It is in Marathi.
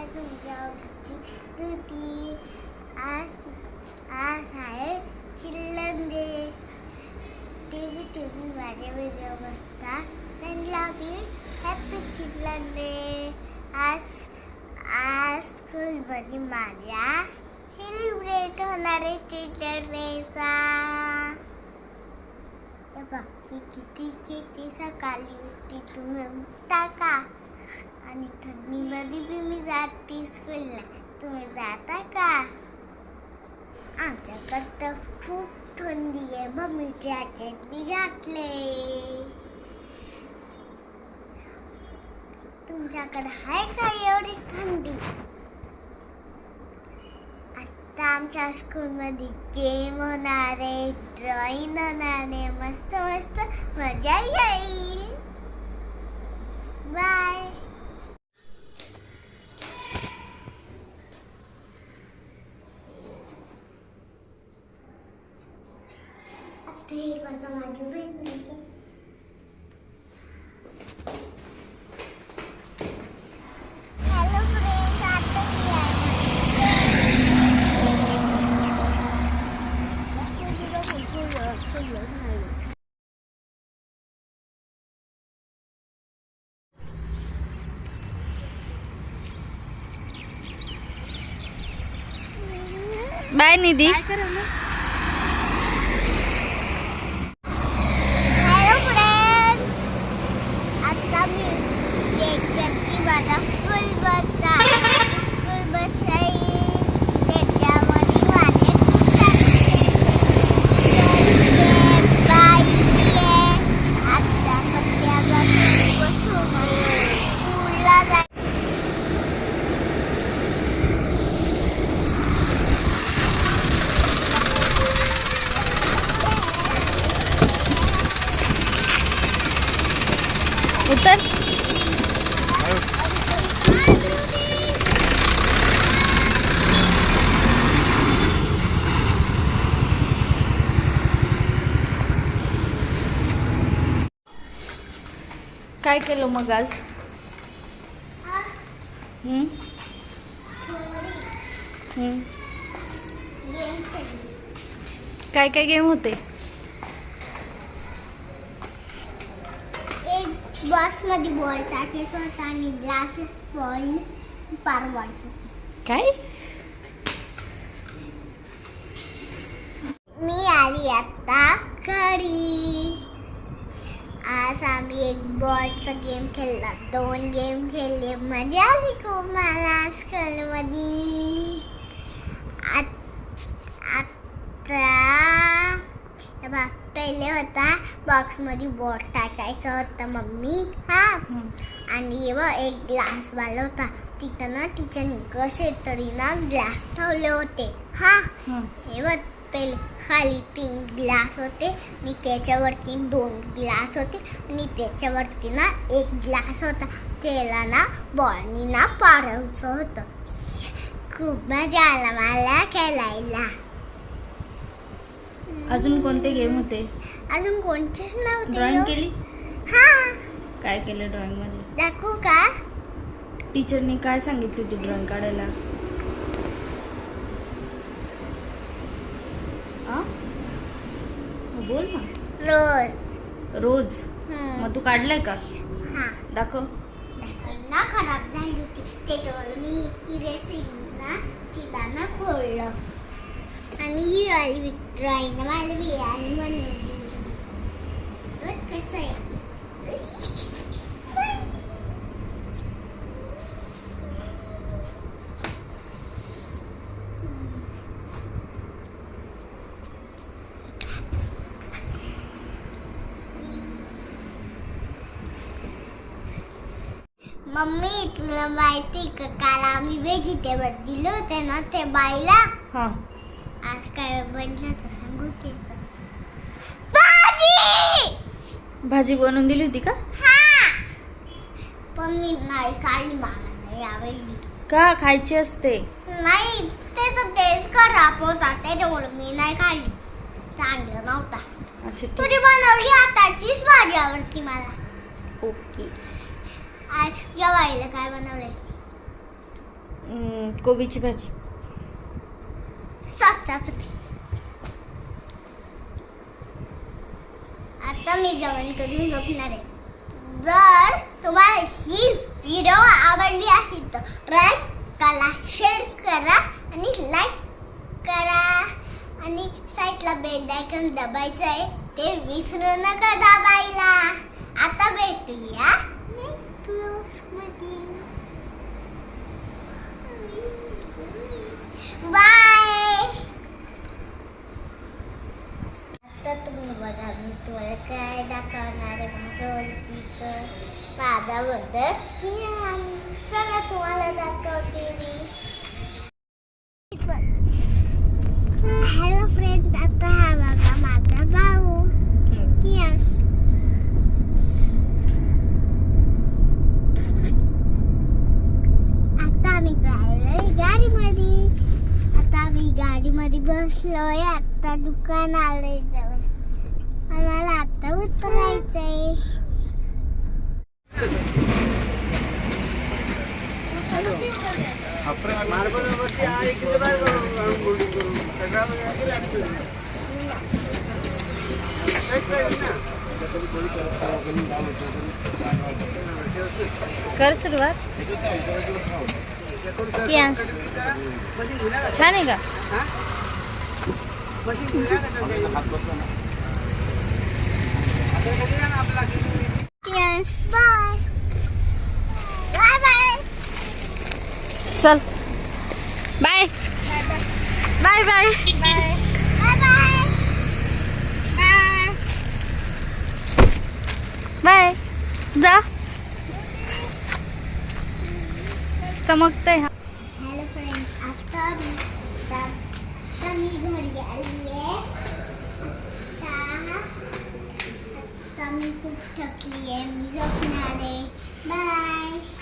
आहे तुमच्या आवडीची तुटी. आज आज आहे चिल्ड्रन डे. टीव्ही माझ्या व्हिडिओ बघता त्यांना मी हॅपी चिल्ड्रन डे. आज स्कूलमध्ये माझ्या सेलिब्रेट होणार आहे चिल्ड्रन डेचा. मी किती सकाळी उठते तुम्ही उठता का? आणि थंडीमध्ये मी जाते स्कूलला, तुम्ही जाता का? आमच्याकडे तर खूप थंडी आहे. मम्मी जॅकेट मी घातले. तुमच्याकडे आहे का एवढी थंडी? आता आमच्या स्कूलमध्ये गेम होणार आहे, ड्रॉइंग होणार आहे. मस्त मस्त मजा येईल. बाय. आता हे बघा माझी बहीण. बाय निधी. हॅलो फ्रेंड्स, आता मी माझा स्कूल बस आहे. त्याच्यामध्ये माझे आता स्कूलला जाय. उतर. काय केलं मग आज? काय काय गेम होते? एक बॉक्स मध्ये बॉल टाकायचा होता आणि ग्लास बॉल पारवायचा. काय? मी आली आता घरी. आज आम्ही एक बॉलचा गेम खेळला, 2 गेम खेळले. मजा आली खूप मला स्कूलमध्ये. आता पहिले होता बॉक्समध्ये बॉल टाकायचा होता मम्मी. आणि एक ग्लास वाला होता. तिथं ना टीचरनी कसे तरी ना ग्लास ठेवले होते. पहिले खाली 3 ग्लास होते आणि त्याच्यावरती 2 ग्लास होते आणि त्याच्यावरती ना 1 ग्लास होता. त्याला ना बॉलनी ना पाडवायचं होतं. खूप मजा आला मला खेळायला. अजून कोणते गेम होते? अजून कोणतेच नव्हते. ड्रॉइंग केली? काय केलं ड्रॉइंग मध्ये? दाखवू का? टीचरनी काय सांगितली होती ड्रॉइंग काढायला? बोल ना. रोज. मग तू काढलाय का? दाखव. ना खराब झाली होती त्याच्यामुळे मी रेसिपी तिला ना खोडलं आणि ही वाली ड्रॉइंग मला बियाणी बनवली. कसं आहे? मम्मी तुला माहिती का काल आम्ही व्हेजिटेबल दिले होते ना त्या बाईला. आज काय बनलं तर सांगू. भाजी बनवून दिली होती का? पण मी नाही काढली. मला नाही आवडली. का? खायची असते. नाही, त्याचा टेस्ट खराब होता त्याच्यामुळे मी नाही खाल्ली. चांगलं नव्हता. अच्छा, तुझी बनवली हाताचीच भाजी आवडती मला. ओके. आज जेवायला काय बनवलंय? कोबीची भाजी. सॉस चपाती. आता मी जेवण करून झोपणार आहे. जर तुम्हाला ही व्हिडिओ आवडली असेल तर करा, शेअर करा आणि लाईक करा आणि साईडला बेल आयकॉन दबायचं आहे ते विसरू नका दाबायला. आता भेटूया नेक्स्ट ब्लॉगमध्ये. बाय. आता तुम्ही बघा मी तुम्हाला काय दाखवणार आहे माझं ओळखीचं माझ्याबद्दल. चला तुम्हाला दाखवते मी. हॅलो फ्रेंड, आता हा बघा माझा भाऊ कियान. आता आम्ही चाललोय गाडीमध्ये. आता आम्ही गाडीमध्ये बसलोय. आता दुकान आलंय जवळ. आम्हाला आता उतरायचंय. कर सुरुवात. कियांश छान आहे का? Yes bye. Bye bye. चल bye bye bye bye bye bye. Bye. जा. चमकतंय. हा हॅलो फ्रेंड, आता मी घरी आली आहे. आता मी खूप थकली आहे. मी झोपणार आहे. बाय.